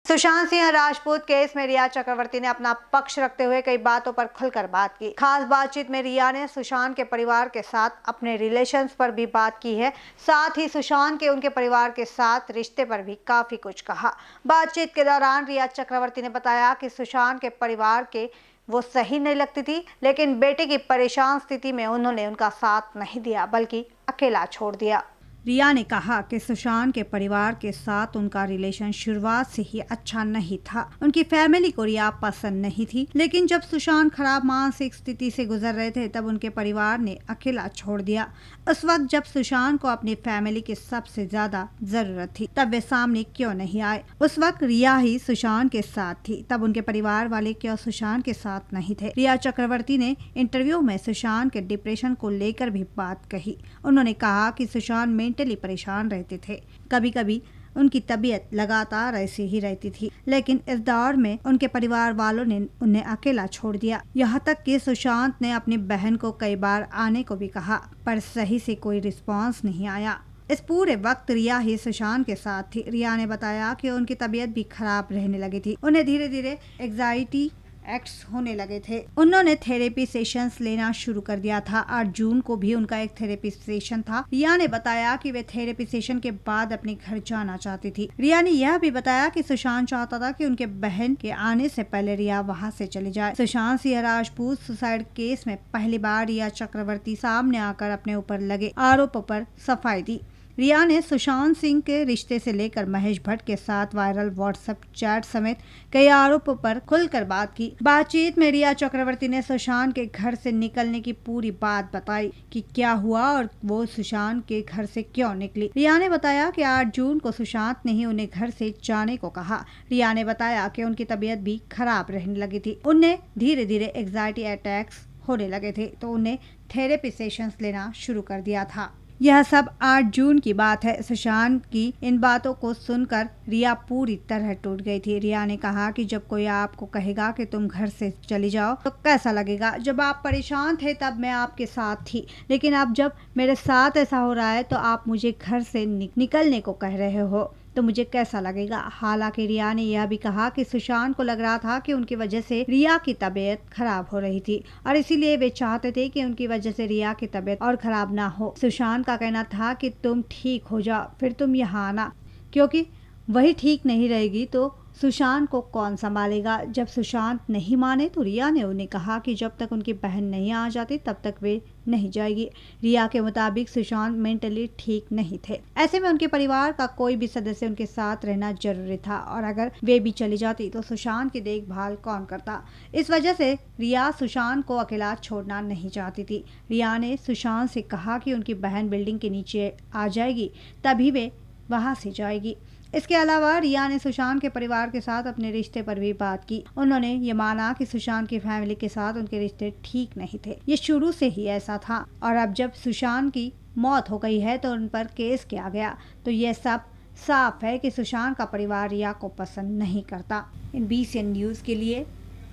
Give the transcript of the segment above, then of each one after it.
Sushant Singh Rajput case में रिया चक्रवर्ती ने अपना पक्ष रखते हुए कई बातों पर खुलकर बात की। खास बातचीत में रिया ने सुशांत के परिवार के साथ अपने रिलेशंस पर भी बात की है। साथ ही सुशांत के उनके परिवार के साथ रिश्ते पर भी काफी कुछ कहा। बातचीत के दौरान रिया चक्रवर्ती ने बताया कि सुशांत के परिवार के वो सही नहीं लगती थी, लेकिन बेटे की परेशान स्थिति में उन्होंने उनका साथ नहीं दिया बल्कि अकेला छोड़ दिया। रिया ने कहा कि सुशांत के परिवार के साथ उनका रिलेशन शुरुआत से ही अच्छा नहीं था। उनकी फैमिली को रिया पसंद नहीं थी, लेकिन जब सुशांत खराब मानसिक स्थिति से गुजर रहे थे तब उनके परिवार ने अकेला छोड़ दिया। उस वक्त जब सुशांत को अपनी फैमिली की सबसे ज्यादा जरूरत थी, तब वे सामने क्यों नहीं आए? उस वक्त रिया ही सुशांत के साथ थी, तब उनके परिवार वाले क्यों सुशांत के साथ नहीं थे? रिया चक्रवर्ती ने इंटरव्यू में सुशांत के डिप्रेशन को लेकर भी बात कही। उन्होंने कहा कि सुशांत मेंटली परेशान रहते थे। कभी कभी उनकी तबीयत लगातार ऐसी ही रहती थी, लेकिन इस दौर में उनके परिवार वालों ने उन्हें अकेला छोड़ दिया। यहाँ तक कि सुशांत ने अपनी बहन को कई बार आने को भी कहा, पर सही से कोई रिस्पांस नहीं आया। इस पूरे वक्त रिया ही सुशांत के साथ थी। रिया ने बताया कि उनकी तबीयत भी खराब रहने लगी थी। उन्हें धीरे धीरे एंजाइटी एक्ट्स होने लगे थे। उन्होंने थेरेपी सेशंस लेना शुरू कर दिया था। 8 जून को भी उनका एक थेरेपी सेशन था। रिया ने बताया कि वे थेरेपी सेशन के बाद अपने घर जाना चाहती थी। रिया ने यह भी बताया कि सुशांत चाहता था कि उनके बहन के आने से पहले रिया वहां से चली जाए। सुशांत सिंह राजपूत सुसाइड केस में पहली बार रिया चक्रवर्ती सामने आकर अपने ऊपर लगे आरोपों पर सफाई दी। रिया ने सुशांत सिंह के रिश्ते से लेकर महेश भट्ट के साथ वायरल व्हाट्सएप चैट समेत कई आरोपों पर खुलकर बात की। बातचीत में रिया चक्रवर्ती ने सुशांत के घर से निकलने की पूरी बात बताई कि क्या हुआ और वो सुशांत के घर से क्यों निकली। रिया ने बताया कि 8 जून को सुशांत ने ही उन्हें घर से जाने को कहा। रिया ने बताया कि उनकी तबीयत भी खराब रहने लगी थी। उन्हें धीरे धीरे एंजाइटी अटैक्स होने लगे थे, तो उन्हें थेरेपी सेशंस लेना शुरू कर दिया था। यह सब 8 जून की बात है। सुशांत की इन बातों को सुनकर रिया पूरी तरह टूट गई थी। रिया ने कहा कि जब कोई आपको कहेगा कि तुम घर से चली जाओ तो कैसा लगेगा? जब आप परेशान थे तब मैं आपके साथ थी, लेकिन अब जब मेरे साथ ऐसा हो रहा है तो आप मुझे घर से निकलने को कह रहे हो तो मुझे कैसा लगेगा? हालांकि रिया ने यह भी कहा कि सुशांत को लग रहा था कि उनकी वजह से रिया की तबीयत खराब हो रही थी और इसीलिए वे चाहते थे कि उनकी वजह से रिया की तबीयत और खराब ना हो। सुशांत का कहना था कि तुम ठीक हो जाओ फिर तुम यहाँ आना, क्योंकि वही ठीक नहीं रहेगी तो सुशांत को कौन संभालेगा? जब सुशांत नहीं माने तो रिया ने उन्हें कहा कि जब तक उनकी बहन नहीं आ जाती तब तक वे नहीं जाएगी। रिया के मुताबिक सुशांत मेंटली ठीक नहीं थे। ऐसे में उनके परिवार का कोई भी सदस्य उनके साथ रहना जरूरी था और अगर वे भी चली जाती तो सुशांत की देखभाल कौन करता? इस वजह से रिया सुशांत को अकेला छोड़ना नहीं चाहती थी। रिया ने सुशांत से कहा कि उनकी बहन बिल्डिंग के नीचे आ जाएगी तभी वे वहां से जाएगी। इसके अलावा रिया ने सुशांत के परिवार के साथ अपने रिश्ते पर भी बात की। उन्होंने ये माना कि सुशांत की फैमिली के साथ उनके रिश्ते ठीक नहीं थे, ये शुरू से ही ऐसा था और अब जब सुशांत की मौत हो गई है तो उन पर केस किया गया तो ये सब साफ है कि सुशांत का परिवार रिया को पसंद नहीं करता। इन BCN न्यूज के लिए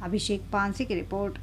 अभिषेक पानसी की रिपोर्ट।